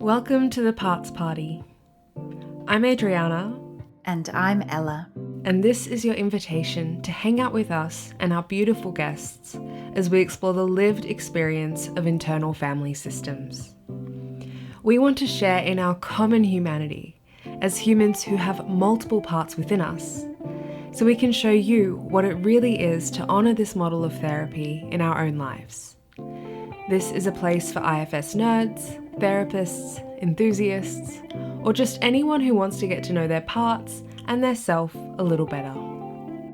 Welcome to the Parts Party. I'm Adriana. And I'm Ella. And this is your invitation to hang out with us and our beautiful guests as we explore the lived experience of internal family systems. We want to share in our common humanity as humans who have multiple parts within us, so we can show you what it really is to honour this model of therapy in our own lives. This is a place for IFS nerds, therapists, enthusiasts, or just anyone who wants to get to know their parts and their self a little better.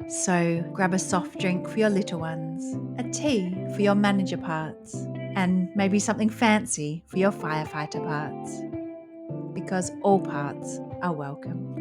So grab a soft drink for your little ones, a tea for your manager parts, and maybe something fancy for your firefighter parts. Because all parts are welcome.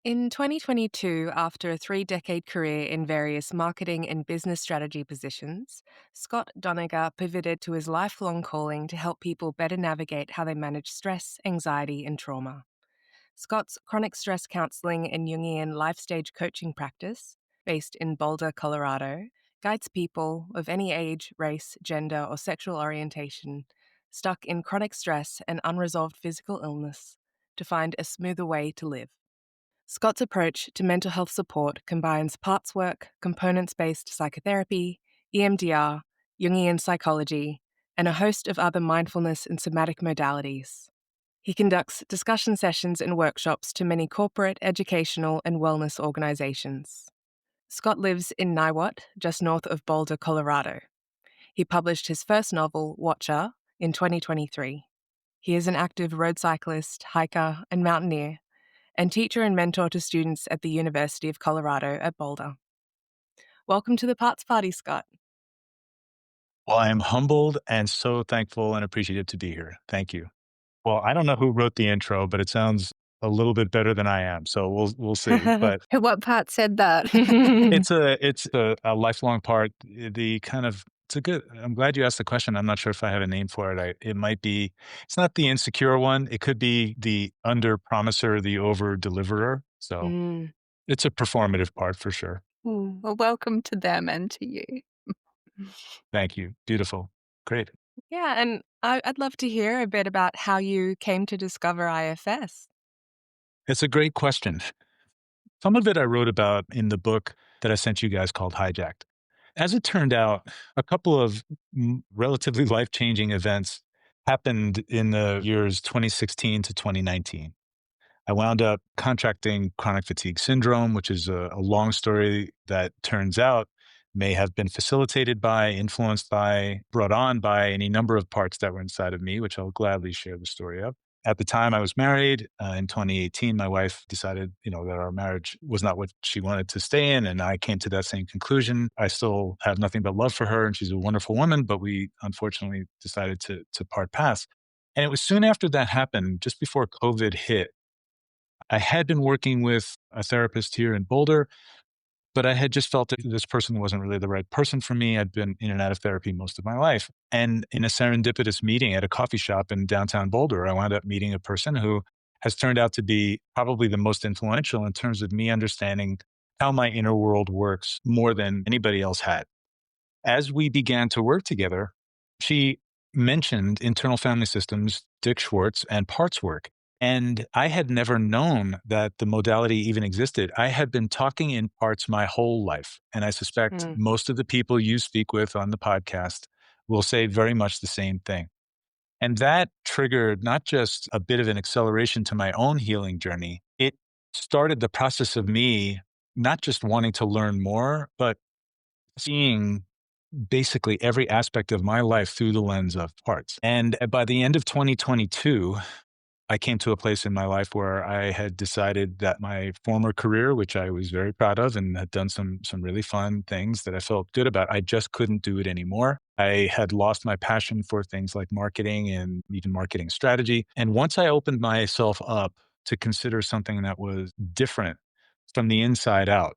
In 2022, after a 3-decade career in various marketing and business strategy positions, Scott Doniger pivoted to his lifelong calling to help people better navigate how they manage stress, anxiety, and trauma. Scott's chronic stress counseling and Jungian LifeStage coaching practice, based in Boulder, Colorado, guides people of any age, race, gender, or sexual orientation stuck in chronic stress and unresolved physical illness to find a smoother way to live. Scott's approach to mental health support combines parts work, components-based psychotherapy, EMDR, Jungian psychology, and a host of other mindfulness and somatic modalities. He conducts discussion sessions and workshops to many corporate, educational, and wellness organizations. Scott lives in Niwot, just north of Boulder, Colorado. He published his first novel, Watcher, in 2023. He is an active road cyclist, hiker, and mountaineer, and teacher and mentor to students at the University of Colorado at Boulder. Welcome to the Parts Party, Scott. Well, I am humbled and so thankful and appreciative to be here. Thank you. Well, I don't know who wrote the intro, but it sounds a little bit better than I am. So we'll see. But What part said that? it's a lifelong part. I'm glad you asked the question. I'm not sure if I have a name for it. It might be, it's not the insecure one. It could be the under promiser, the over deliverer. So it's a performative part for sure. Well, welcome to them and to you. Thank you. Beautiful. Great. Yeah, and I'd love to hear a bit about how you came to discover IFS. It's a great question. Some of it I wrote about in the book that I sent you guys called Hijacked. As it turned out, a couple of relatively life-changing events happened in the years 2016 to 2019. I wound up contracting chronic fatigue syndrome, which is a long story that turns out may have been facilitated by, influenced by, brought on by any number of parts that were inside of me, which I'll gladly share the story of. At the time I was married, in 2018, my wife decided, that our marriage was not what she wanted to stay in. And I came to that same conclusion. I still have nothing but love for her and she's a wonderful woman, but we unfortunately decided to part paths. And it was soon after that happened, just before COVID hit. I had been working with a therapist here in Boulder, but I had just felt that this person wasn't really the right person for me. I'd been in and out of therapy most of my life. And in a serendipitous meeting at a coffee shop in downtown Boulder, I wound up meeting a person who has turned out to be probably the most influential in terms of me understanding how my inner world works more than anybody else had. As we began to work together, she mentioned internal family systems, Dick Schwartz, and parts work. And I had never known that the modality even existed. I had been talking in parts my whole life. And I suspect most of the people you speak with on the podcast will say very much the same thing. And that triggered not just a bit of an acceleration to my own healing journey, it started the process of me not just wanting to learn more, but seeing basically every aspect of my life through the lens of parts. And by the end of 2022, I came to a place in my life where I had decided that my former career, which I was very proud of and had done some really fun things that I felt good about, I just couldn't do it anymore. I had lost my passion for things like marketing and even marketing strategy. And once I opened myself up to consider something that was different from the inside out,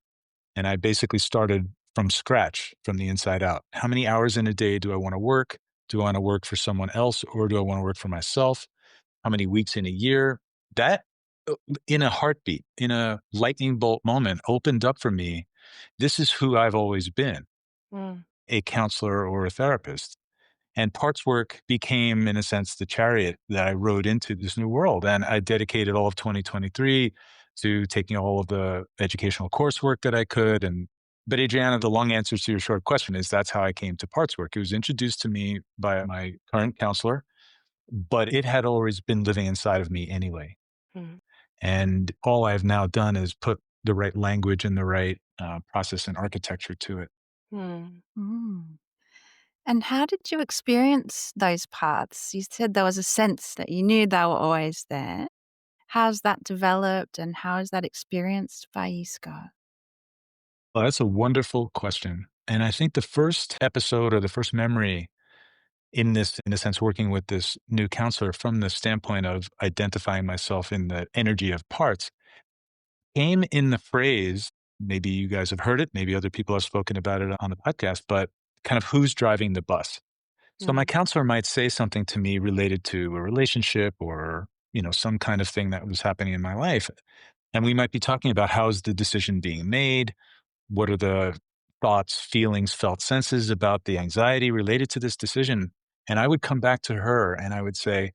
and I basically started from scratch, from the inside out. How many hours in a day do I want to work? Do I want to work for someone else or do I want to work for myself? How many weeks in a year? That in a heartbeat, in a lightning bolt moment, opened up for me. This is who I've always been, Mm. a counselor or a therapist. And parts work became, in a sense, the chariot that I rode into this new world. And I dedicated all of 2023 to taking all of the educational coursework that I could. But Adriana, the long answer to your short question is that's how I came to parts work. It was introduced to me by my current counselor, but it had always been living inside of me anyway. Mm. And all I've now done is put the right language and the right process and architecture to it. Mm. Mm. And how did you experience those paths? You said there was a sense that you knew they were always there. How's that developed and how is that experienced by you, Scott? Well, that's a wonderful question. And I think the first episode or the first memory in this, in a sense, working with this new counselor from the standpoint of identifying myself in the energy of parts came in the phrase, maybe you guys have heard it, maybe other people have spoken about it on the podcast, but kind of who's driving the bus. So my Mm. counselor might say something to me related to a relationship or, some kind of thing that was happening in my life. And we might be talking about how's the decision being made? What are the thoughts, feelings, felt senses about the anxiety related to this decision? And I would come back to her and I would say,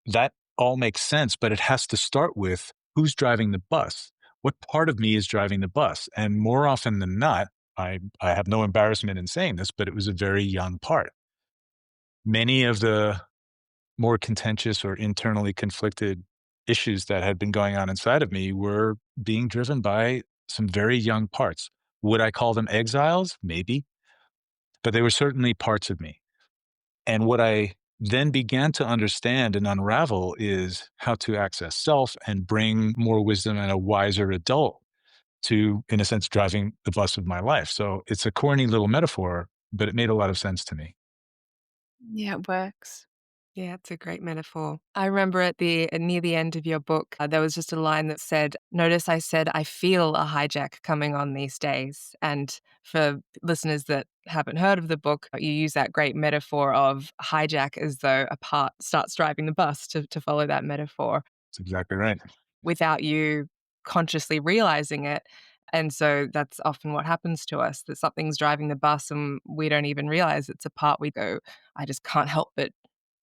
that all makes sense, but it has to start with who's driving the bus? What part of me is driving the bus? And more often than not, I have no embarrassment in saying this, but it was a very young part. Many of the more contentious or internally conflicted issues that had been going on inside of me were being driven by some very young parts. Would I call them exiles? Maybe, but they were certainly parts of me. And what I then began to understand and unravel is how to access self and bring more wisdom and a wiser adult to, in a sense, driving the bus of my life. So it's a corny little metaphor, but it made a lot of sense to me. Yeah, it works. Yeah, it's a great metaphor. I remember at the near the end of your book, there was just a line that said, "Notice I said I feel a hijack coming on these days." And for listeners that haven't heard of the book, you use that great metaphor of hijack as though a part starts driving the bus to follow that metaphor That's exactly right. without you consciously realizing it. And so that's often what happens to us, that something's driving the bus and we don't even realize it's a part. We go, I just can't help but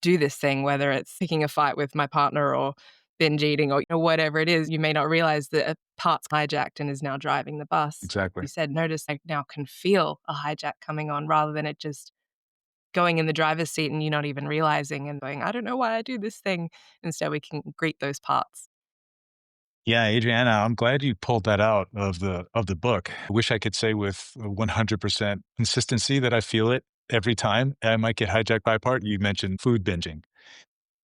do this thing, whether it's picking a fight with my partner or binge eating or whatever it is. You may not realize that a part's hijacked and is now driving the bus. Exactly. You said, notice I now can feel a hijack coming on rather than it just going in the driver's seat and you not even realizing and going, I don't know why I do this thing. Instead, we can greet those parts. Yeah, Adriana, I'm glad you pulled that out of the book. I wish I could say with 100% consistency that I feel it every time I might get hijacked by a part. You mentioned food binging.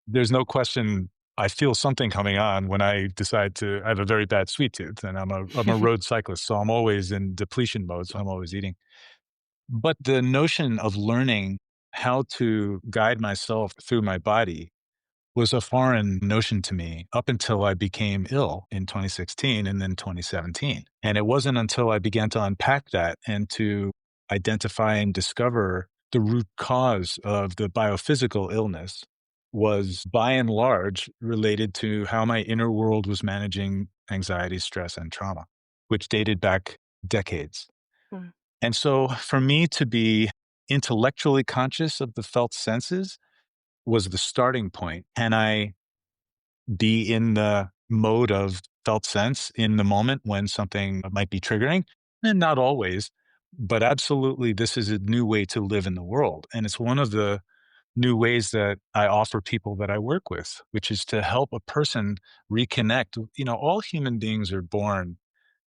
There's no question I feel something coming on when I decide to. I have a very bad sweet tooth, and I'm a road cyclist, so I'm always in depletion mode. So I'm always eating. But the notion of learning how to guide myself through my body was a foreign notion to me up until I became ill in 2016 and then 2017. And it wasn't until I began to unpack that and to identify and discover the root cause of the biophysical illness was by and large related to how my inner world was managing anxiety, stress, and trauma, which dated back decades. Mm. And so for me to be intellectually conscious of the felt senses was the starting point. And I be in the mode of felt sense in the moment when something might be triggering. And not always, but absolutely, this is a new way to live in the world. And it's one of the new ways that I offer people that I work with, which is to help a person reconnect. All human beings are born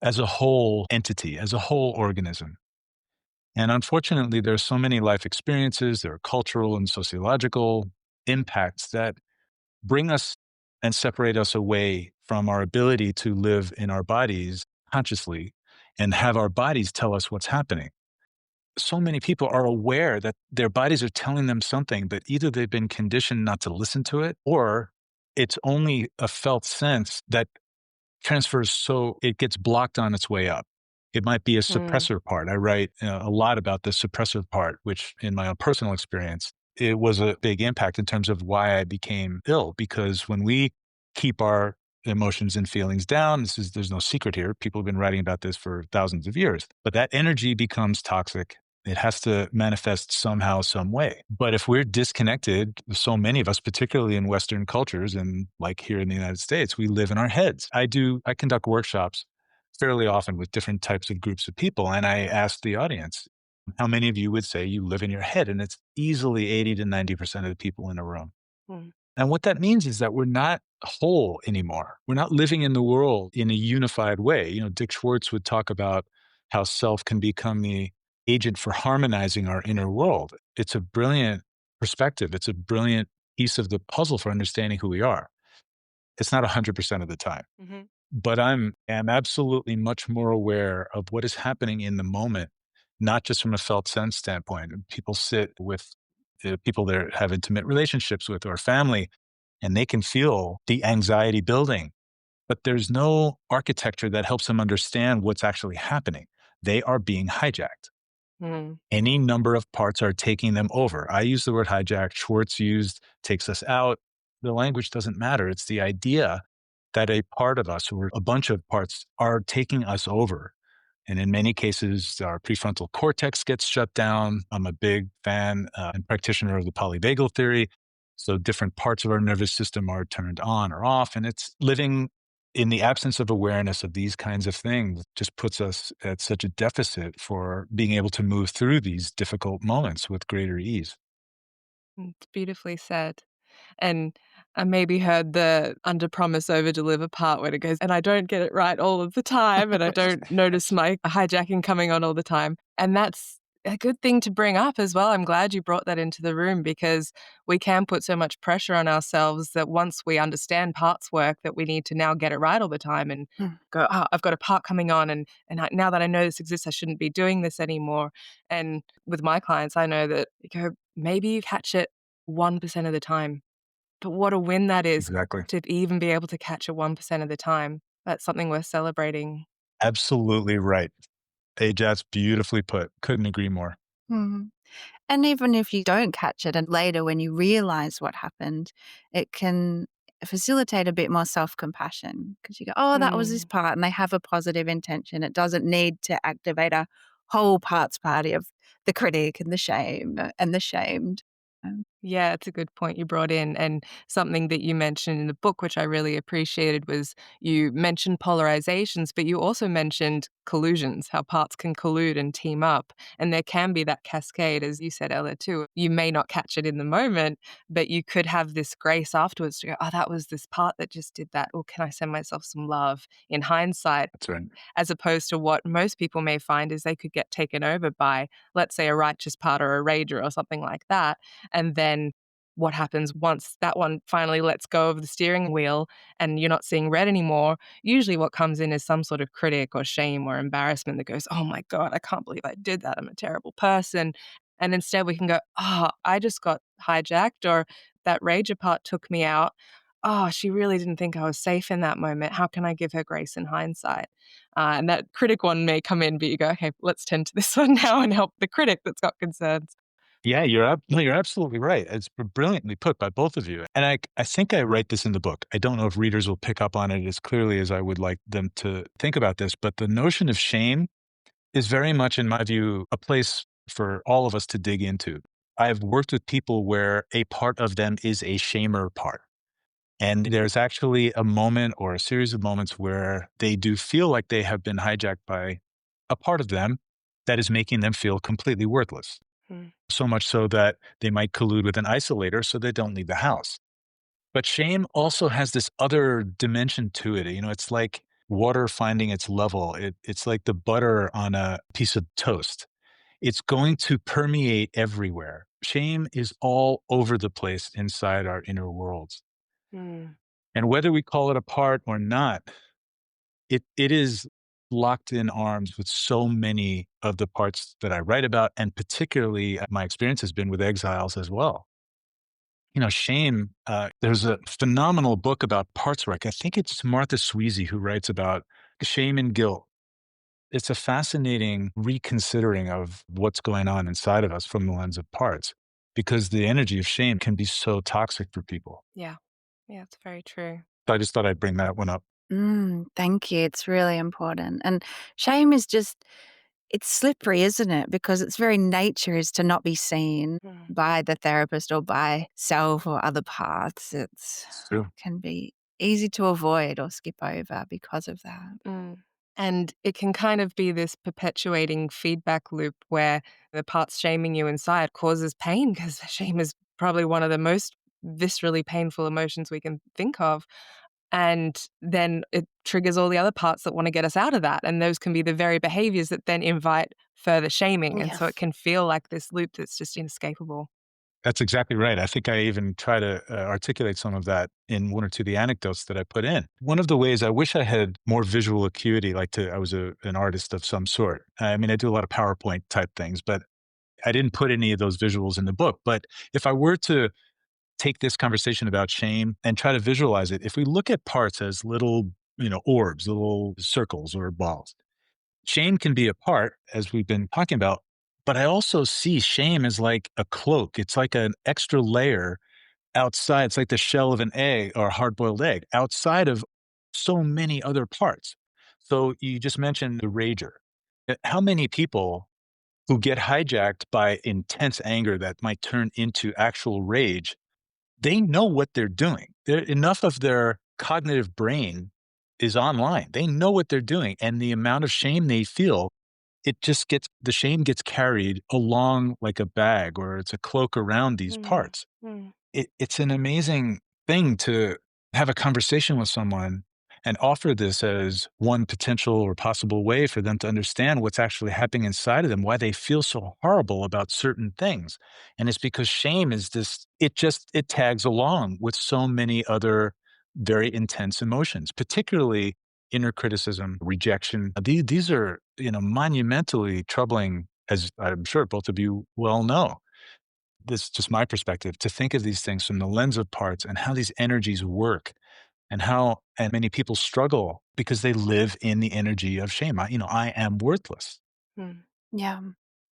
as a whole entity, as a whole organism. And unfortunately, there are so many life experiences, there are cultural and sociological impacts that bring us and separate us away from our ability to live in our bodies consciously and have our bodies tell us what's happening. So many people are aware that their bodies are telling them something, but either they've been conditioned not to listen to it or it's only a felt sense that transfers so it gets blocked on its way up. It might be a Mm. suppressor part. I write a lot about the suppressive part, which in my own personal experience, it was a big impact in terms of why I became ill. Because when we keep our emotions and feelings down. There's no secret here. People have been writing about this for thousands of years. But that energy becomes toxic. It has to manifest somehow, some way. But if we're disconnected, so many of us, particularly in Western cultures and like here in the United States, we live in our heads. I conduct workshops fairly often with different types of groups of people. And I ask the audience, how many of you would say you live in your head? And it's easily 80 to 90% of the people in a room. Mm. And what that means is that we're not whole anymore. We're not living in the world in a unified way. Dick Schwartz would talk about how self can become the agent for harmonizing our inner world. It's a brilliant perspective. It's a brilliant piece of the puzzle for understanding who we are. It's not 100% of the time, Mhm. but am absolutely much more aware of what is happening in the moment, not just from a felt sense standpoint. People sit with people they have intimate relationships with or family, and they can feel the anxiety building, but there's no architecture that helps them understand what's actually happening. They are being hijacked. Mm. Any number of parts are taking them over. I use the word hijack. Schwartz used takes us out. The language doesn't matter. It's the idea that a part of us or a bunch of parts are taking us over. And in many cases, our prefrontal cortex gets shut down. I'm a big fan and practitioner of the polyvagal theory. So different parts of our nervous system are turned on or off. And it's living in the absence of awareness of these kinds of things just puts us at such a deficit for being able to move through these difficult moments with greater ease. It's beautifully said. And I maybe heard the under promise over deliver part when it goes, and I don't get it right all of the time, and I don't notice my hijacking coming on all the time. And that's a good thing to bring up as well. I'm glad you brought that into the room because we can put so much pressure on ourselves that once we understand parts work, that we need to now get it right all the time and Mm. go, oh, I've got a part coming on, now that I know this exists, I shouldn't be doing this anymore. And with my clients, I know that you go, maybe you catch it 1% of the time, but what a win that is Exactly. to even be able to catch it 1% of the time. That's something worth celebrating. Absolutely right. That's beautifully put. Couldn't agree more. Mhm. And even if you don't catch it and later when you realize what happened, it can facilitate a bit more self-compassion because you go, "Oh, that was this Mm. part," and they have a positive intention. It doesn't need to activate a whole parts party of the critic and the shame and the shamed. Um, Yeah, it's a good point you brought in. And something that you mentioned in the book, which I really appreciated, was you mentioned polarizations, but you also mentioned collusions, how parts can collude and team up. And there can be that cascade, as you said, Ella, too. You may not catch it in the moment, but you could have this grace afterwards to go, oh, that was this part that just did that. Or can I send myself some love in hindsight? That's right. As opposed to what most people may find is they could get taken over by, let's say, a righteous part or a rager or something like that. And then what happens once that one finally lets go of the steering wheel and you're not seeing red anymore? Usually, what comes in is some sort of critic or shame or embarrassment that goes, oh my God, I can't believe I did that. I'm a terrible person. And instead, we can go, oh, I just got hijacked, or that rager part took me out. Oh, she really didn't think I was safe in that moment. How can I give her grace in hindsight? And that critic one may come in, but you go, okay, let's tend to this one now and help the critic that's got concerns. Yeah, no, you're absolutely right. It's brilliantly put by both of you. And I think I write this in the book. I don't know if readers will pick up on it as clearly as I would like them to think about this, but the notion of shame is very much, in my view, a place for all of us to dig into. I've worked with people where a part of them is a shamer part. And there's actually a moment or a series of moments where they do feel like they have been hijacked by a part of them that is making them feel completely worthless. Hmm. So much so that they might collude with an isolator so they don't leave the house. But shame also has this other dimension to it. It's like water finding its level. It's like the butter on a piece of toast. It's going to permeate everywhere. Shame is all over the place inside our inner worlds. Hmm. And whether we call it a part or not, it is locked in arms with so many of the parts that I write about, and particularly my experience has been with exiles as well. Shame, there's a phenomenal book about parts work. I think it's Martha Sweezy who writes about shame and guilt. It's a fascinating reconsidering of what's going on inside of us from the lens of parts, because the energy of shame can be so toxic for people. Yeah. Yeah, it's very true. So I just thought I'd bring that one up. Thank you. It's really important. And shame is just, it's slippery, isn't it? Because its very nature is to not be seen Mm. by the therapist or by self or other parts. It's It's true. can be easy to avoid or skip over because of that. Mm. And it can kind of be this perpetuating feedback loop where the parts shaming you inside causes pain because shame is probably one of the most viscerally painful emotions we can think of. And then it triggers all the other parts that want to get us out of that. And those can be the very behaviors that then invite further shaming. And so it Yes. can feel like this loop that's just inescapable. That's exactly right. I think I even try to articulate some of that in one or two of the anecdotes that I put in. One of the ways I wish I had more visual acuity, I was an artist of some sort. I mean, I do a lot of PowerPoint type things, but I didn't put any of those visuals in the book. But if I were to take this conversation about shame and try to visualize it, if we look at parts as little, orbs, little circles or balls, shame can be a part, as we've been talking about, but I also see shame as like a cloak. It's like an extra layer outside. It's like the shell of an egg or a hard boiled egg outside of so many other parts. So you just mentioned the rager. How many people who get hijacked by intense anger that might turn into actual rage, they know what they're doing. Enough of their cognitive brain is online. They know what they're doing. And the amount of shame they feel, the shame gets carried along like a bag or it's a cloak around these Mm, parts. mm, It's an amazing thing to have a conversation with someone and offer this as one potential or possible way for them to understand what's actually happening inside of them, why they feel so horrible about certain things. And it's because shame is this, it tags along with so many other very intense emotions, particularly inner criticism, rejection. These are, monumentally troubling, as I'm sure both of you well know. This is just my perspective, to think of these things from the lens of parts and how these energies work and how and many people struggle because they live in the energy of shame. I am worthless. mm, Yeah.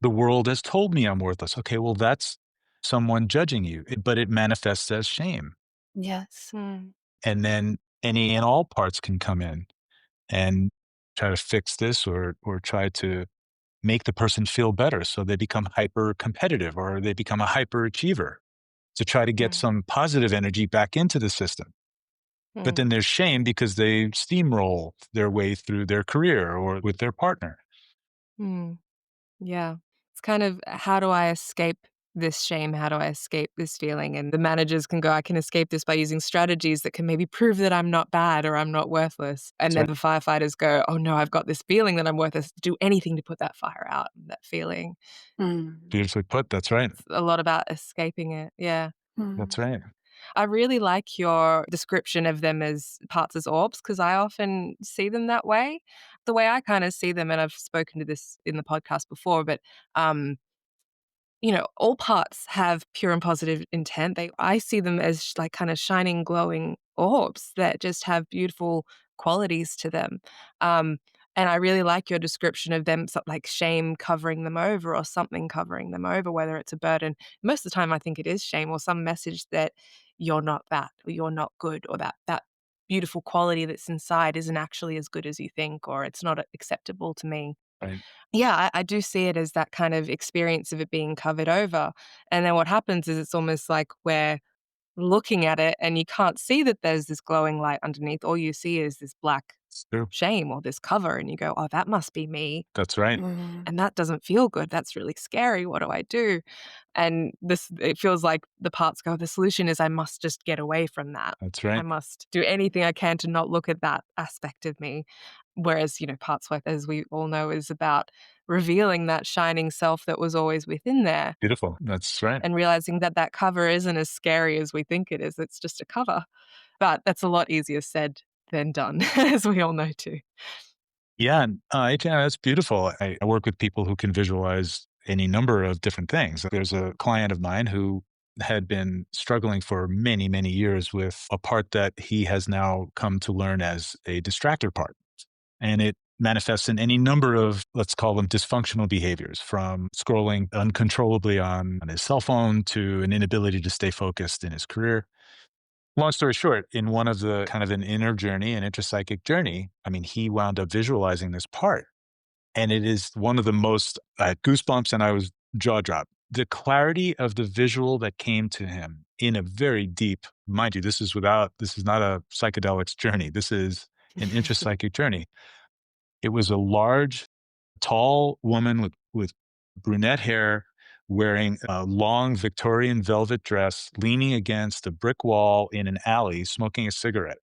The world has told me I'm worthless. Okay, well, that's someone judging you, but it manifests as shame. Yes. mm, And then any and all parts can come in and try to fix this or try to make the person feel better. So they become hyper competitive or they become a hyper achiever to try to get mm, some positive energy back into the system. But mm, then there's shame because they steamroll their way through their career or with their partner. mm. Yeah. It's kind of how do I escape this shame? How do I escape this feeling? And the managers can go, I can escape this by using strategies that can maybe prove that I'm not bad or I'm not worthless. And That's then right. the firefighters go, oh no, I've got this feeling that I'm worthless. Do anything to put that fire out, that feeling. Mm. Beautifully put. That's right. It's a lot about escaping it. Yeah. That's Mm. right. I really like your description of them as parts as orbs because I often see them that way. The way I kind of see them, and I've spoken to this in the podcast before, but um, all parts have pure and positive intent. I see them as like kind of shining, glowing orbs that just have beautiful qualities to them. Um, and I really like your description of them, like shame covering them over or something covering them over, whether it's a burden. Most of the time, I think it is shame or some message that you're not that, or you're not good, or that beautiful quality that's inside isn't actually as good as you think, or it's not acceptable to me. Right. Yeah, I do see it as that kind of experience of it being covered over, and then what happens is it's almost like we're looking at it and you can't see that there's this glowing light underneath. All you see is this black It's true. shame or this cover, and you go, "Oh, that must be me, That's right. Mm. and that doesn't feel good. That's really scary. What do I do?" And it feels like the parts go, "The solution is I must just get away from that. That's I right. must do anything I can to not look at that aspect of me." Whereas, parts work, as we all know, is about revealing that shining self that was always within there Beautiful. That's right. and realizing that that cover isn't as scary as we think it is. It's just a cover. But that's a lot easier said than done, as we all know too. Yeah. And, yeah, that's beautiful. I work with people who can visualize any number of different things. There's a client of mine who had been struggling for many, many years with a part that he has now come to learn as a distractor part. And it manifests in any number of, let's call them dysfunctional behaviors, from scrolling uncontrollably on his cell phone to an inability to stay focused in his career. Long story short, in one of the kind of an inner journey, an intrapsychic journey, I mean, he wound up visualizing this part. And it is one of the most goosebumps, and I was jaw dropped. The clarity of the visual that came to him in a very deep, mind you, this is not a psychedelics journey. This is an intrapsychic journey. It was a large, tall woman with brunette hair wearing a long Victorian velvet dress, leaning against a brick wall in an alley, smoking a cigarette.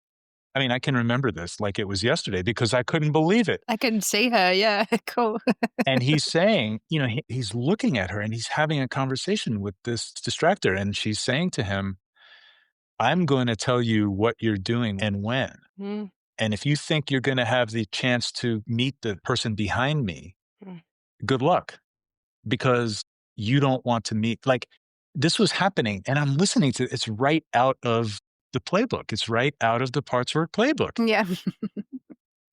I mean, I can remember this like it was yesterday because I couldn't believe it. I can see her. Yeah, cool. And he's saying, he's looking at her and he's having a conversation with this distractor. And she's saying to him, I'm going to tell you what you're doing and when. Mm, And if you think you're going to have the chance to meet the person behind me, mm, good luck because you don't want to meet. Like this was happening. And I'm listening to it's right out of the playbook. It's right out of the parts work playbook. Yeah.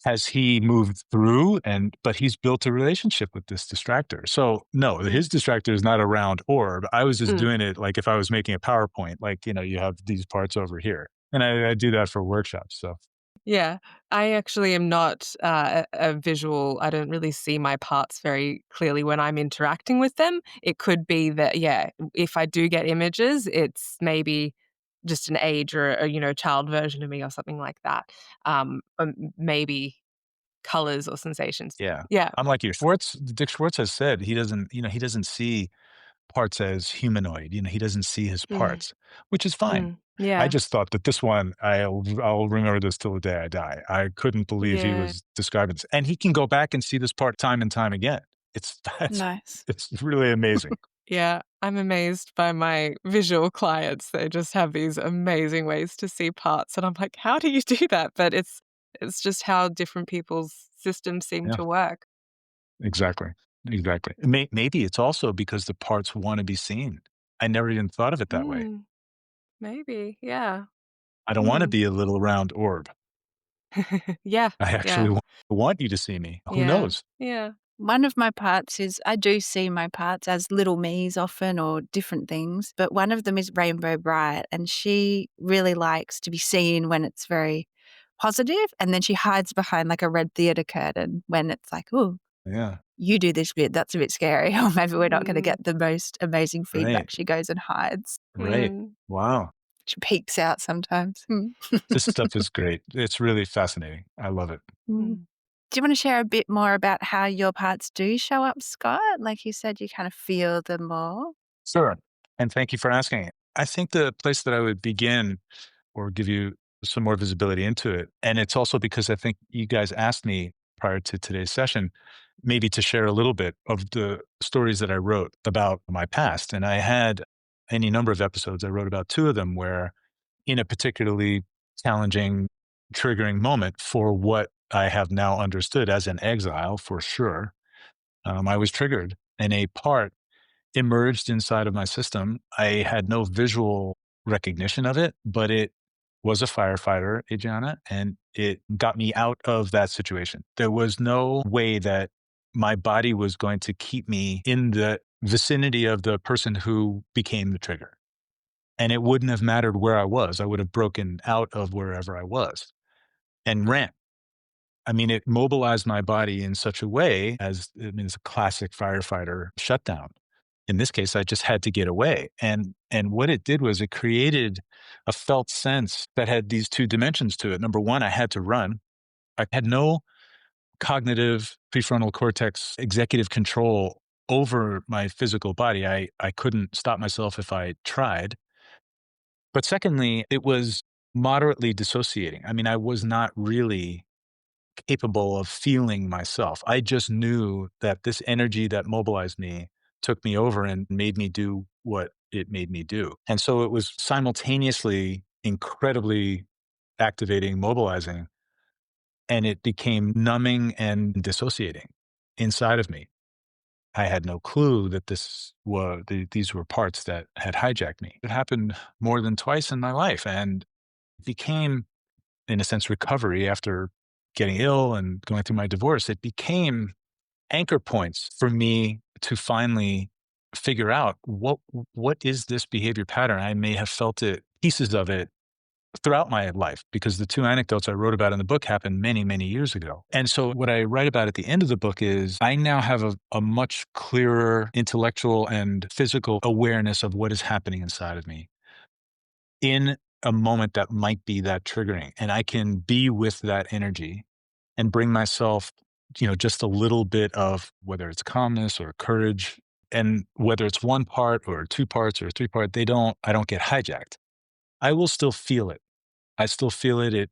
Has he moved through but he's built a relationship with this distractor. So no, mm, his distractor is not a round orb. I was just mm. doing it like if I was making a PowerPoint, like, you have these parts over here. And I do that for workshops. So Yeah, I actually am not a visual. I don't really see my parts very clearly when I'm interacting with them. It could be that, yeah, if I do get images, it's just an age or child version of me or something like that. Maybe colors or sensations. yeah, Yeah. I'm like you. Dick Schwartz has said he doesn't see parts as humanoid. He doesn't see his Mm, parts, which is fine. I yeah. just thought that this one, I'll remember this till the day I die. I couldn't believe he Yeah. was describing this, and he can go back and see this part time and time again. It's that's Nice. it's really amazing. Yeah, I'm amazed by my visual clients. They just have these amazing ways to see parts, and I'm like, "How do you do that?" But it's just how different people's systems seem Yeah, to work. exactly, exactly. Maybe it's also because the parts want to be seen. I never even thought of it that way. Mm, maybe, yeah. I don't want to Mm. be a little round orb. Yeah, I yeah, actually want you to see me. Who yeah, knows? yeah. One of my parts is I do see my parts as little me's often or different things, but one of them is Rainbow Bright, and she really likes to be seen when it's very positive, and then she hides behind like a red theater curtain when it's like, "Oh, Yeah, you do this bit, that's a bit scary," or maybe we're not gonna Mm, get the most amazing right, feedback. She goes and hides. right. mm, Wow, She peeks out sometimes. this stuff is great. It's really fascinating. I love it. Mm. mm. Do you want to share a bit more about how your parts do show up, Scott? Like you said, you kind of feel them more. Sure. And thank you for asking. I think the place that I would begin or give you some more visibility into it, and it's also because I think you guys asked me prior to today's session, maybe to share a little bit of the stories that I wrote about my past. And I had any number of episodes. I wrote about two of them where, in a particularly challenging, triggering moment for what I have now understood as an exile for sure, I was triggered and a part emerged inside of my system. I had no visual recognition of it, but it was a firefighter, Adriana, and it got me out of that situation. There was no way that my body was going to keep me in the vicinity of the person who became the trigger. And it wouldn't have mattered where I was. I would have broken out of wherever I was and ran. I mean, it mobilized my body in such a way it's a classic firefighter shutdown. In this case, I just had to get away. And what it did was it created a felt sense that had these two dimensions to it. Number one, I had to run. I had no cognitive prefrontal cortex executive control over my physical body. I couldn't stop myself if I tried. But secondly, it was moderately dissociating. I mean, I was not really capable of feeling myself. I just knew that this energy that mobilized me took me over and made me do what it made me do. And so it was simultaneously incredibly activating, mobilizing, and it became numbing and dissociating inside of me. I had no clue that these were parts that had hijacked me. It happened more than twice in my life and it became, in a sense, recovery after getting ill and going through my divorce. It became anchor points for me to finally figure out what is this behavior pattern. I may have felt it, pieces of it, throughout my life, because the two anecdotes I wrote about in the book happened many, many years ago. And so what I write about at the end of the book is I now have a much clearer intellectual and physical awareness of what is happening inside of me in a moment that might be that triggering. And I can be with that energy and bring myself, just a little bit of whether it's calmness or courage. And whether it's one part or two parts or three part, I don't get hijacked. I will still feel it. I still feel it.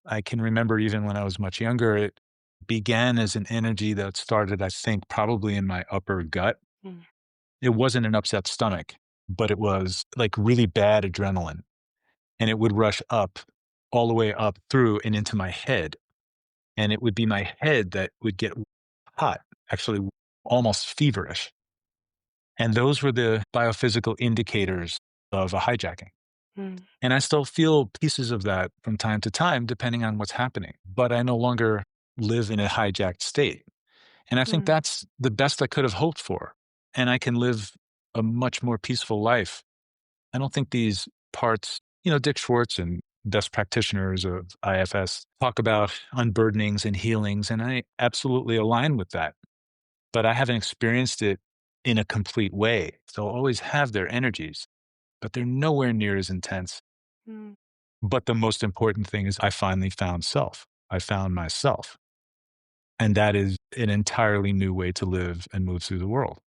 I can remember even when I was much younger, it began as an energy that started, I think, probably in my upper gut. Mm. It wasn't an upset stomach, but it was like really bad adrenaline. And it would rush up all the way up through and into my head. And it would be my head that would get hot, actually almost feverish. And those were the biophysical indicators of a hijacking. Mm. And I still feel pieces of that from time to time, depending on what's happening. But I no longer live in a hijacked state. And I think Mm. that's the best I could have hoped for. And I can live a much more peaceful life. I don't think these parts, Dick Schwartz and best practitioners of IFS talk about unburdenings and healings. And I absolutely align with that. But I haven't experienced it in a complete way. They'll always have their energies, but they're nowhere near as intense. Mm. But the most important thing is I finally found self. I found myself. And that is an entirely new way to live and move through the world.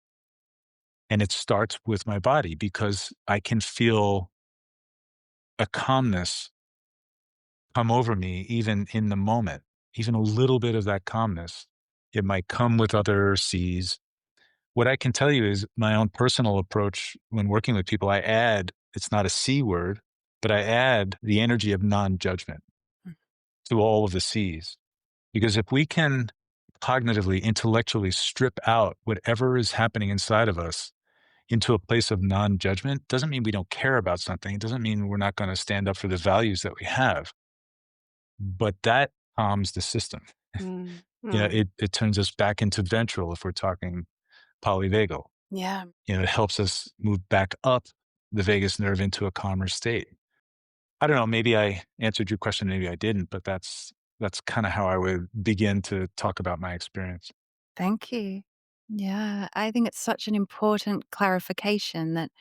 And it starts with my body because I can feel a calmness come over me even in the moment, even a little bit of that calmness. It might come with other C's. What I can tell you is my own personal approach when working with people, it's not a C word, but I add the energy of non judgment Mm. to all of the C's. Because if we can cognitively, intellectually strip out whatever is happening inside of us into a place of non judgment, doesn't mean we don't care about something. It doesn't mean we're not going to stand up for the values that we have, but that calms the system. Mm. Mm. It turns us back into ventral if we're talking polyvagal. Yeah. It helps us move back up the vagus nerve into a calmer state. I don't know, maybe I answered your question, maybe I didn't, but that's kind of how I would begin to talk about my experience. Thank you. Yeah, I think it's such an important clarification that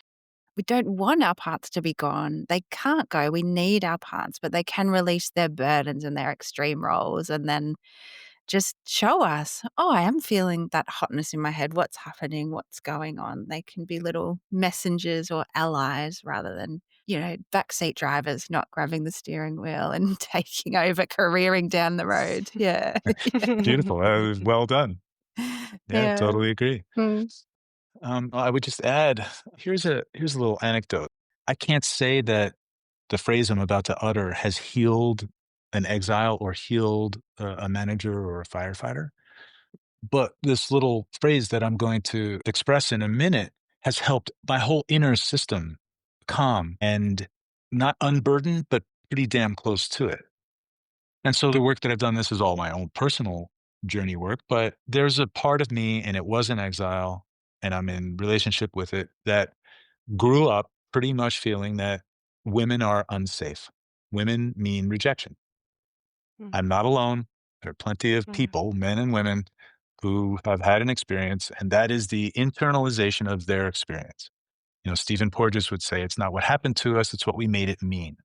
we don't want our parts to be gone. They can't go. We need our parts, but they can release their burdens and their extreme roles and then just show us, oh, I am feeling that hotness in my head. What's happening? What's going on? They can be little messengers or allies rather than, backseat drivers not grabbing the steering wheel and taking over, careering down the road. Yeah. Beautiful. Well done. Yeah, Yeah. totally agree. Mm. I would just add, here's a little anecdote. I can't say that the phrase I'm about to utter has healed an exile or healed a manager or a firefighter, but this little phrase that I'm going to express in a minute has helped my whole inner system calm and not unburdened, but pretty damn close to it. And so the work that I've done, this is all my own personal journey work, but there's a part of me, and it was in exile, and I'm in relationship with it, that grew up pretty much feeling that women are unsafe. Women mean rejection. Mm. I'm not alone. There are plenty of Mm. people, men and women, who have had an experience, and that is the internalization of their experience. Stephen Porges would say, it's not what happened to us, it's what we made it mean.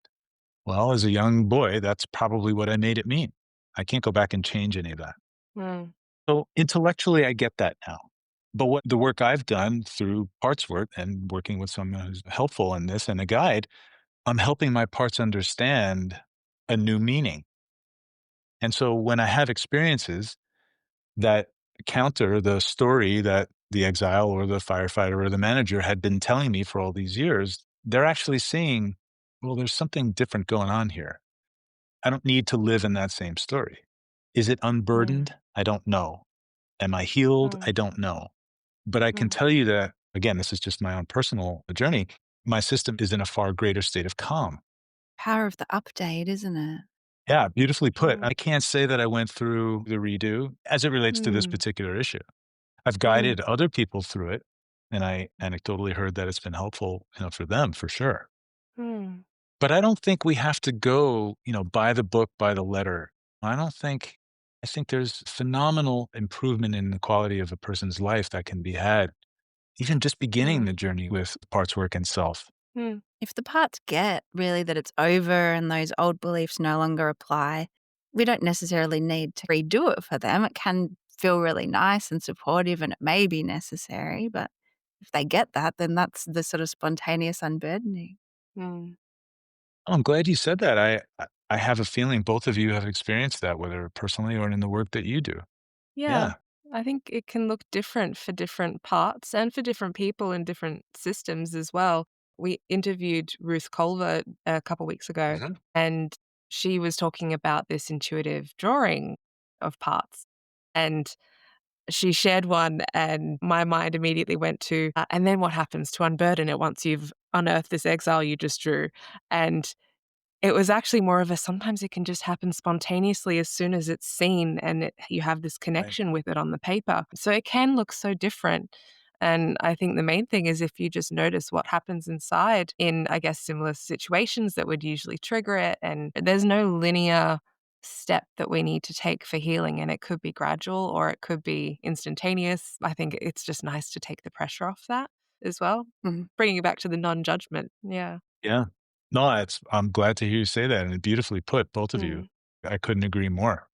Well, as a young boy, that's probably what I made it mean. I can't go back and change any of that. Mm. So intellectually, I get that now. But what the work I've done through parts work and working with someone who's helpful in this and a guide, I'm helping my parts understand a new meaning. And so when I have experiences that counter the story that the exile or the firefighter or the manager had been telling me for all these years, they're actually seeing, well, there's something different going on here. I don't need to live in that same story. Is it Mm. unburdened? I don't know. Am I healed? I Mm. don't know. But I can Mm. tell you that, again, this is just my own personal journey. My system is in a far greater state of calm. Power of the update, isn't it? Yeah, beautifully put. Mm. I can't say that I went through the redo as it relates to this Mm. particular issue. I've Mm. guided other people through it, and I anecdotally heard that it's been helpful, for them for sure. Mm. But I don't think we have to go, by the book, by the letter. I don't think I think there's phenomenal improvement in the quality of a person's life that can be had, even just beginning the Mm. journey with parts work and self. Mm. If the parts get really that it's over and those old beliefs no longer apply, we don't necessarily need to redo it for them. It can feel really nice and supportive and it may be necessary, but if they get that, then that's the sort of spontaneous unburdening. Mm. Oh, I'm glad you said that. I have a feeling both of you have experienced that, whether personally or in the work that you do. Yeah. Yeah. I think it can look different for different parts and for different people in different systems as well. We interviewed Ruth Culver a couple weeks ago, Mhm. and she was talking about this intuitive drawing of parts. And she shared one, and my mind immediately went to, and then what happens to unburden it once you've unearthed this exile you just drew? And it was actually more of a sometimes it can just happen spontaneously as soon as it's seen and you have this Right. connection with it on the paper. So it can look so different. And I think the main thing is if you just notice what happens inside in, I guess, similar situations that would usually trigger it. And there's no linear step that we need to take for healing. And it could be gradual or it could be instantaneous. I think it's just nice to take the pressure off that as well. Mhm. Bringing it back to the non judgment. Yeah. Yeah. No, I'm glad to hear you say that, and beautifully put, both of you. Mm. I couldn't agree more.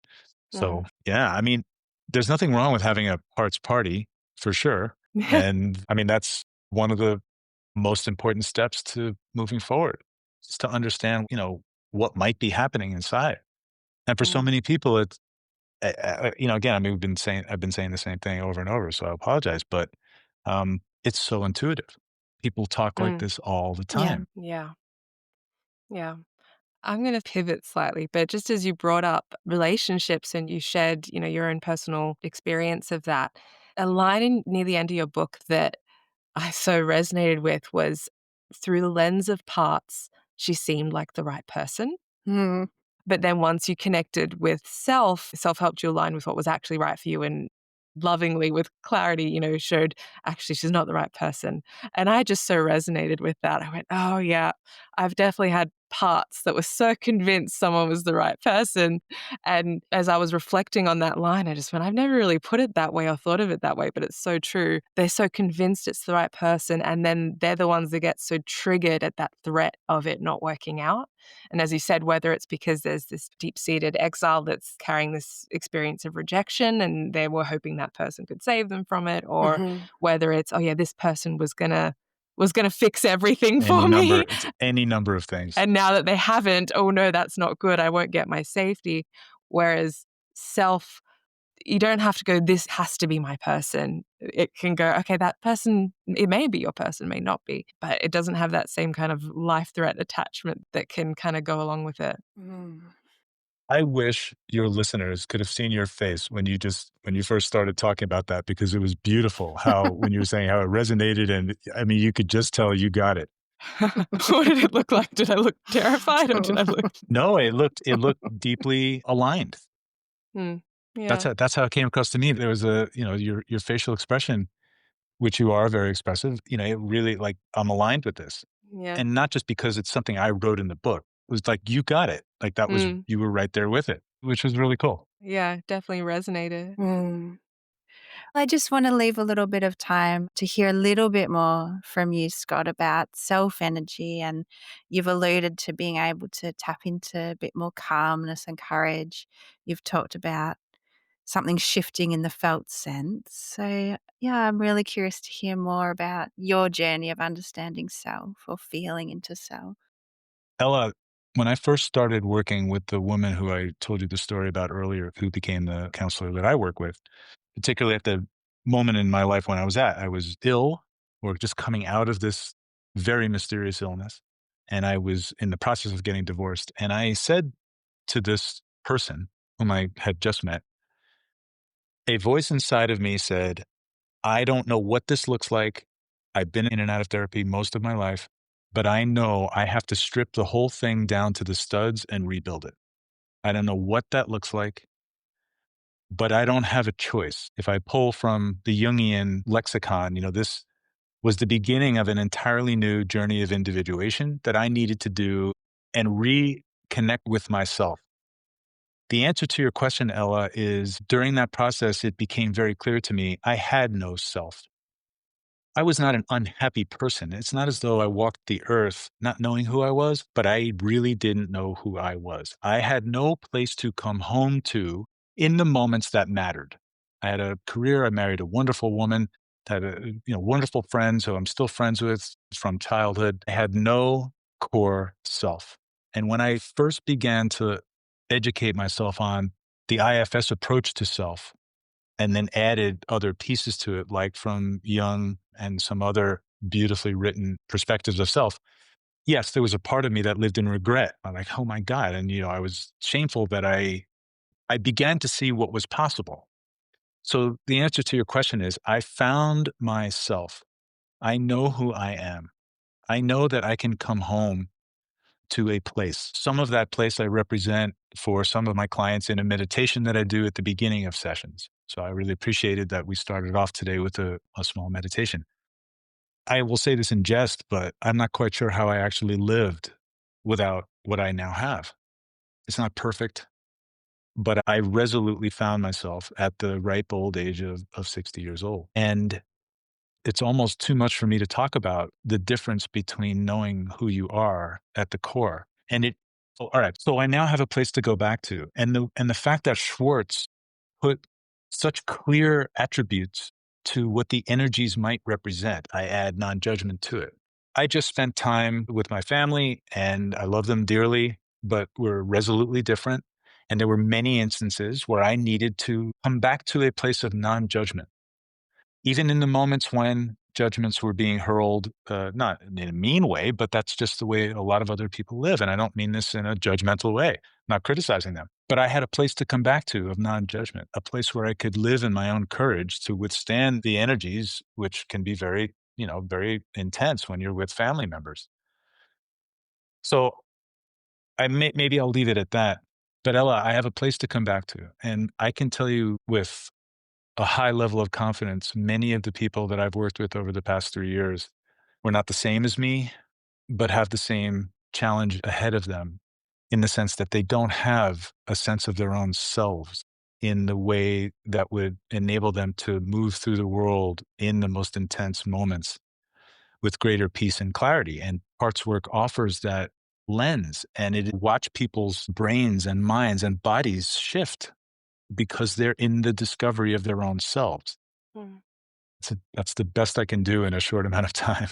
So, Mm. yeah, I mean, there's nothing wrong with having a parts party for sure. And I mean, that's one of the most important steps to moving forward is to understand, what might be happening inside. And for so Mm. many people, it's, again, I mean, I've been saying the same thing over and over, so I apologize, but it's so intuitive. People talk like Mm. this all the Yeah. time. Yeah. Yeah. I'm going to pivot slightly, but just as you brought up relationships and you shared, your own personal experience of that, a line near the end of your book that I so resonated with was through the lens of parts, she seemed like the right person. Mm. But then once you connected with self helped you align with what was actually right for you and lovingly with clarity, showed actually she's not the right person. And I just so resonated with that. I went, oh, yeah, I've definitely had parts that were so convinced someone was the right person. And as I was reflecting on that line, I just went, I've never really put it that way or thought of it that way, but it's so true. They're so convinced it's the right person. And then they're the ones that get so triggered at that threat of it not working out. And as you said, whether it's because there's this deep seated exile that's carrying this experience of rejection and they were hoping that person could save them from it, or Mhm. whether it's, oh yeah, this person was gonna fix everything for me. It's any number of things. And now that they haven't, oh no, that's not good. I won't get my safety. Whereas self, you don't have to go, this has to be my person. It can go, okay, that person, it may be your person, may not be, but it doesn't have that same kind of life threat attachment that can kind of go along with it. Mm. I wish your listeners could have seen your face when you first started talking about that, because it was beautiful how when you were saying how it resonated, and I mean, you could just tell you got it. What did it look like? Did I look terrified or did I look? No, it looked deeply aligned. Hmm. That's Yeah. how it came across to me. There was your facial expression, which you are very expressive, it really, like, I'm aligned with this. Yeah. And not just because it's something I wrote in the book. It was like, you got it. Like, Mm. you were right there with it, which was really cool. Yeah. Definitely resonated. Mm. I just want to leave a little bit of time to hear a little bit more from you, Scott, about self energy. And you've alluded to being able to tap into a bit more calmness and courage. You've talked about something shifting in the felt sense. So, yeah, I'm really curious to hear more about your journey of understanding self or feeling into self. Ella, when I first started working with the woman who I told you the story about earlier, who became the counselor that I work with, particularly at the moment in my life when I was ill or just coming out of this very mysterious illness. And I was in the process of getting divorced. And I said to this person whom I had just met, a voice inside of me said, I don't know what this looks like. I've been in and out of therapy most of my life, but I know I have to strip the whole thing down to the studs and rebuild it. I don't know what that looks like, but I don't have a choice. If I pull from the Jungian lexicon, this was the beginning of an entirely new journey of individuation that I needed to do and reconnect with myself. The answer to your question, Ella, is during that process, it became very clear to me I had no self. I was not an unhappy person. It's not as though I walked the earth not knowing who I was, but I really didn't know who I was. I had no place to come home to in the moments that mattered. I had a career. I married a wonderful woman, had wonderful friends who I'm still friends with from childhood. I had no core self. And when I first began to educate myself on the IFS approach to self, and then added other pieces to it, like from Jung and some other beautifully written perspectives of self. Yes, there was a part of me that lived in regret. I'm like, oh my God. And I was shameful that I began to see what was possible. So the answer to your question is I found myself. I know who I am. I know that I can come home to a place. Some of that place I represent for some of my clients in a meditation that I do at the beginning of sessions. So I really appreciated that we started off today with a small meditation. I will say this in jest, but I'm not quite sure how I actually lived without what I now have. It's not perfect, but I resolutely found myself at the ripe old age of 60 years old. And it's almost too much for me to talk about the difference between knowing who you are at the core. And all right. So I now have a place to go back to. And the fact that Schwartz put such clear attributes to what the energies might represent, I add non-judgment to it. I just spent time with my family and I love them dearly, but we're resolutely different. And there were many instances where I needed to come back to a place of non-judgment even in the moments when judgments were being hurled, not in a mean way, but that's just the way a lot of other people live. And I don't mean this in a judgmental way, not criticizing them. But I had a place to come back to of non judgment, a place where I could live in my own courage to withstand the energies, which can be very, very intense when you're with family members. So maybe I'll leave it at that. But Ella, I have a place to come back to. And I can tell you with a high level of confidence. Many of the people that I've worked with over the past 3 years were not the same as me, but have the same challenge ahead of them in the sense that they don't have a sense of their own selves in the way that would enable them to move through the world in the most intense moments with greater peace and clarity. And parts work offers that lens and it watch people's brains and minds and bodies shift because they're in the discovery of their own selves. Mm. That's the best I can do in a short amount of time.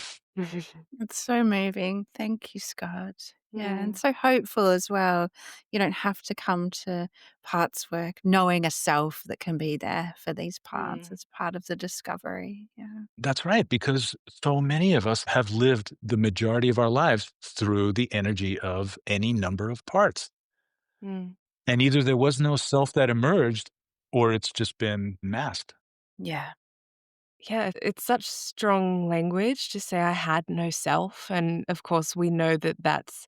It's so moving. Thank you, Scott. Yeah, and Mm, so hopeful as well. You don't have to come to parts work knowing a self that can be there for these parts mm, as part of the discovery. Yeah. That's right, because so many of us have lived the majority of our lives through the energy of any number of parts. mm. And either there was no self that emerged or it's just been masked. Yeah. Yeah, it's such strong language to say I had no self. And of course, we know that that's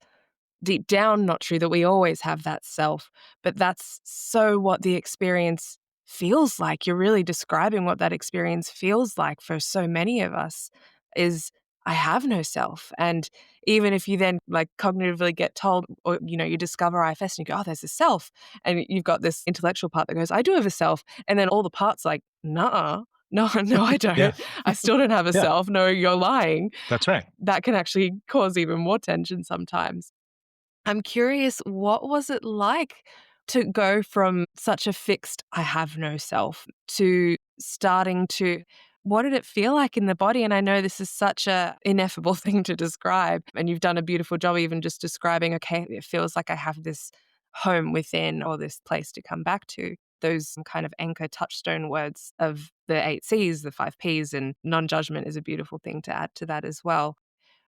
deep down not true, that we always have that self, but that's so what the experience feels like. You're really describing what that experience feels like for so many of us is I have no self. And even if you then like cognitively get told or you discover IFS and you go, oh, there's a self. And you've got this intellectual part that goes, I do have a self. And then all the parts like, nah. No, no, I Yeah. don't. I still don't have a Yeah. self. No, you're lying. That's right. That can actually cause even more tension sometimes. I'm curious, what was it like to go from such a fixed, I have no self, to starting to, what did it feel like in the body? And I know this is such a ineffable thing to describe, and you've done a beautiful job even just describing, okay, it feels like I have this home within or this place to come back to. Those kind of anchor touchstone words of the 8 Cs, the 5 Ps, and non judgment is a beautiful thing to add to that as well.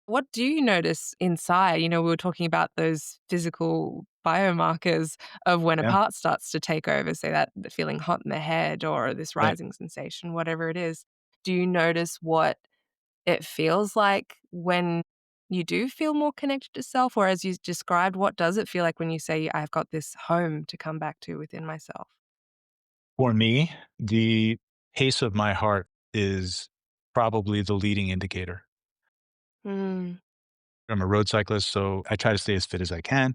What do you notice inside? We were talking about those physical biomarkers of when a Yeah. part starts to take over, say that the feeling hot in the head or this Right. rising sensation, whatever it is. Do you notice what it feels like when you do feel more connected to self? Or as you described, what does it feel like when you say, I've got this home to come back to within myself? For me, the pace of my heart is probably the leading indicator. Mm, I'm a road cyclist, so I try to stay as fit as I can.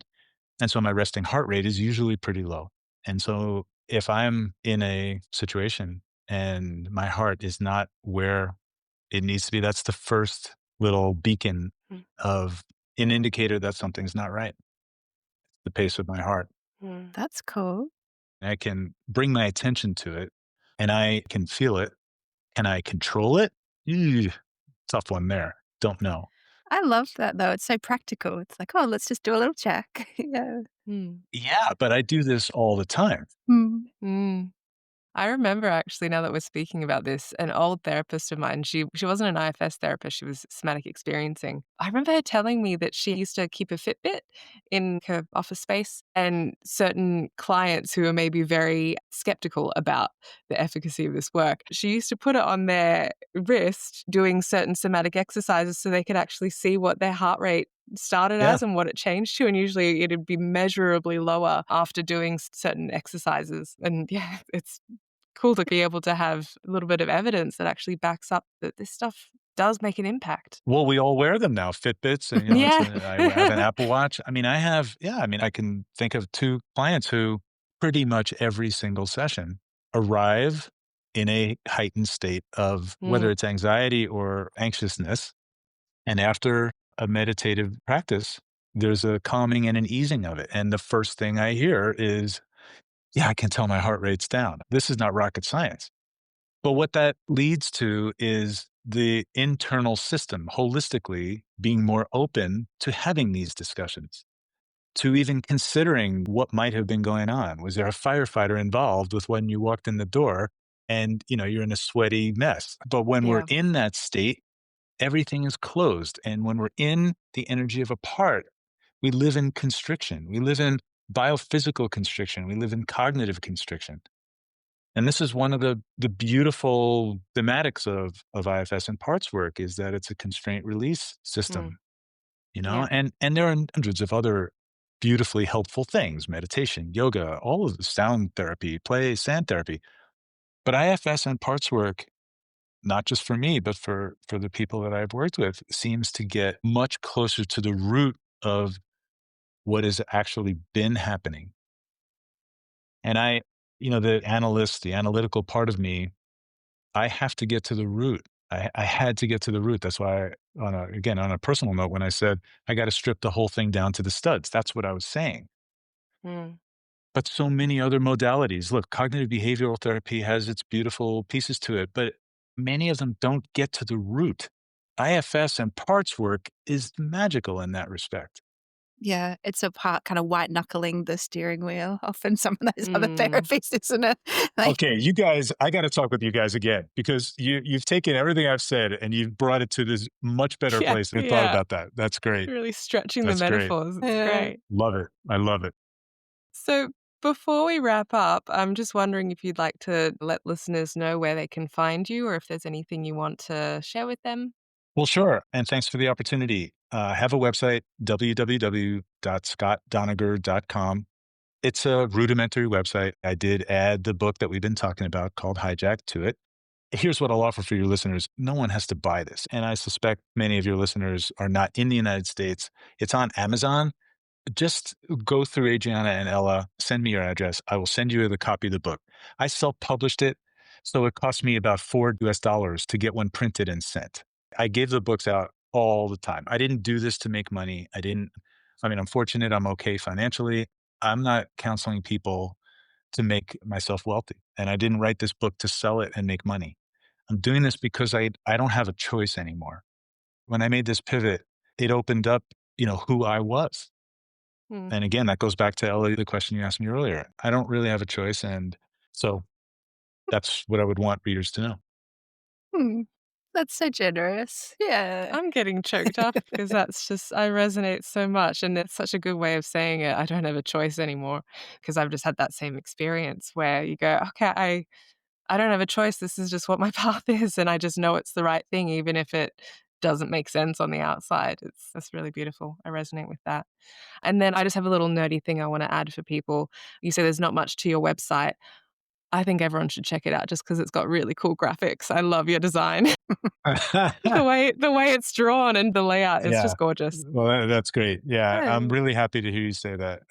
And so my resting heart rate is usually pretty low. And so if I'm in a situation and my heart is not where it needs to be, that's the first little beacon Mm, of an indicator that something's not right, the pace of my heart. mm, That's cool. I can bring my attention to it and I can feel it. Can I control it? Eeh, tough one there. Don't know. I love that though. It's so practical. It's like, oh, let's just do a little check. Yeah. mm, Yeah, but I do this all the time. Mm. mm. I remember actually, now that we're speaking about this, an old therapist of mine, she wasn't an IFS therapist, she was somatic experiencing. I remember her telling me that she used to keep a Fitbit in her office space, and certain clients who are maybe very skeptical about the efficacy of this work, she used to put it on their wrist doing certain somatic exercises so they could actually see what their heart rate started Yeah. as and what it changed to, and usually it'd be measurably lower after doing certain exercises. And yeah, it's cool to be able to have a little bit of evidence that actually backs up that this stuff does make an impact. Well, we all wear them now, Fitbits, and, Yeah. I have an Apple Watch. I mean, I can think of 2 clients who pretty much every single session arrive in a heightened state of whether Mm, it's anxiety or anxiousness, and after a meditative practice, there's a calming and an easing of it, and the first thing I hear is, "Yeah, I can tell my heart rate's down." This is not rocket science. But what that leads to is the internal system holistically being more open to having these discussions, to even considering what might have been going on. Was there a firefighter involved with when you walked in the door and, you're in a sweaty mess? But when we're yeah. in that state, everything is closed. And when we're in the energy of a part, we live in constriction. We live in biophysical constriction. We live in cognitive constriction. And this is one of the beautiful thematics of IFS and parts work is that it's a constraint release Mm, system, yeah. and there are hundreds of other beautifully helpful things, meditation, yoga, all of the sound therapy, play, sand therapy. But IFS and parts work, not just for me, but for the people that I've worked with, seems to get much closer to the root of what has actually been happening. And the analyst, the analytical part of me, I have to get to the root. I had to get to the root. That's why, on a personal note, when I said I got to strip the whole thing down to the studs, that's what I was saying. Mm, But so many other modalities. Look, cognitive behavioral therapy has its beautiful pieces to it, but many of them don't get to the root. IFS and parts work is magical in that respect. Yeah, it's a part kind of white knuckling the steering wheel, often some of those other mm. therapies, isn't it? Like, Okay, you guys, I got to talk with you guys again because you've taken everything I've said and you've brought it to this much better Yeah, place. I thought yeah. about that. That's great. Really stretching the That's great. metaphors. It's yeah. great. Love it. I love it. So before we wrap up, I'm just wondering if you'd like to let listeners know where they can find you or if there's anything you want to share with them. Well, sure. And thanks for the opportunity. I have a website, www.scottdoniger.com. It's a rudimentary website. I did add the book that we've been talking about called Hijacked to it. Here's what I'll offer for your listeners. No one has to buy this. And I suspect many of your listeners are not in the United States. It's on Amazon. Just go through Adriana and Ella, send me your address. I will send you the copy of the book. I self-published it, so it cost me about $4 to get one printed and sent. I gave the books out all the time. I didn't do this to make money. I'm fortunate. I'm okay financially. I'm not counseling people to make myself wealthy. And I didn't write this book to sell it and make money. I'm doing this because I don't have a choice anymore. When I made this pivot, it opened up, who I was. Mm. And again, that goes back to Ellie, the question you asked me earlier. I don't really have a choice. And so that's what I would want readers to know. Hmm, that's so generous. Yeah. I'm getting choked up because that's just, I resonate so much. And it's such a good way of saying it. I don't have a choice anymore because I've just had that same experience where you go, okay, I don't have a choice. This is just what my path is. And I just know it's the right thing, even if it doesn't make sense on the outside. That's really beautiful. I resonate with that. And then I just have a little nerdy thing I want to add for people. You say there's not much to your website. I think everyone should check it out just because it's got really cool graphics. I love your design. The way it's drawn and the layout is Yeah. just gorgeous. Well, that's great. Yeah, I'm Hey. really happy to hear you say that.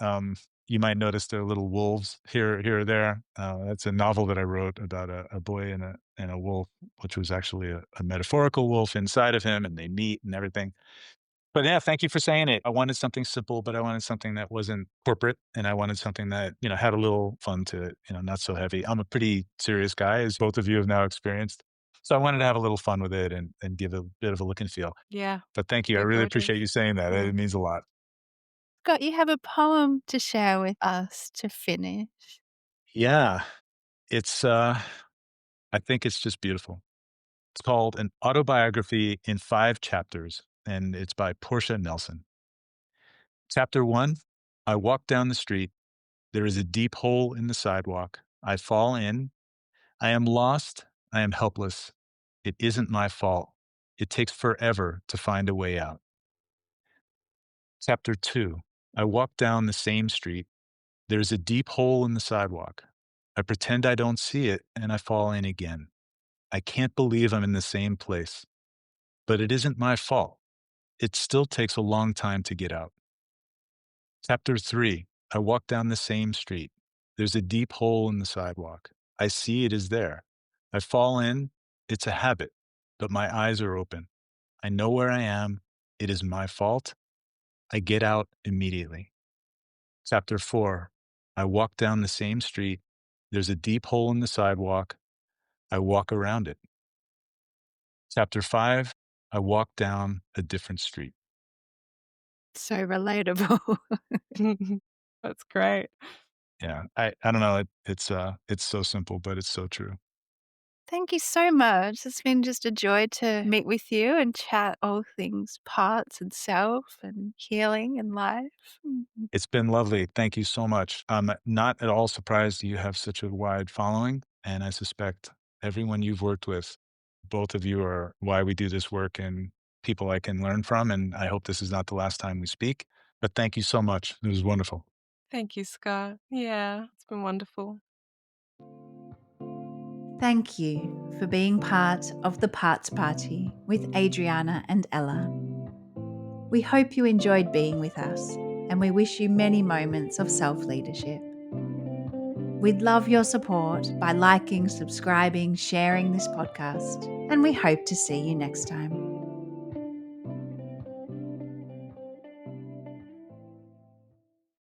You might notice there are little wolves here or there. That's a novel that I wrote about a boy and a wolf, which was actually a metaphorical wolf inside of him, and they meet and everything. But yeah, thank you for saying it. I wanted something simple, but I wanted something that wasn't corporate, and I wanted something that, had a little fun to it, not so heavy. I'm a pretty serious guy, as both of you have now experienced. So I wanted to have a little fun with it and give a bit of a look and feel. Yeah, But thank you. I they're really gorgeous. appreciate you saying that. Yeah. It means a lot. Scott, you have a poem to share with us to finish. Yeah. It's I think it's just beautiful. It's called An Autobiography in 5 Chapters, and it's by Portia Nelson. Chapter 1. I walk down the street. There is a deep hole in the sidewalk. I fall in. I am lost. I am helpless. It isn't my fault. It takes forever to find a way out. Chapter 2. I walk down the same street. There's a deep hole in the sidewalk. I pretend I don't see it and I fall in again. I can't believe I'm in the same place, but it isn't my fault. It still takes a long time to get out. Chapter 3. I walk down the same street. There's a deep hole in the sidewalk. I see it is there. I fall in. It's a habit, but my eyes are open. I know where I am. It is my fault. I get out immediately. Chapter 4. I walk down the same street. There's a deep hole in the sidewalk. I walk around it. Chapter 5. I walk down a different street. So relatable. That's great. Yeah, I don't know. It's so simple, but it's so true. Thank you so much. It's been just a joy to meet with you and chat all things parts and self and healing and life. It's been lovely. Thank you so much. I'm not at all surprised you have such a wide following, and I suspect everyone you've worked with, both of you are why we do this work and people I can learn from. And I hope this is not the last time we speak. But thank you so much. It was wonderful. Thank you, Scott. Yeah, it's been wonderful. Thank you for being part of the Parts Party with Adriana and Ella. We hope you enjoyed being with us, and we wish you many moments of self-leadership. We'd love your support by liking, subscribing, sharing this podcast, and we hope to see you next time.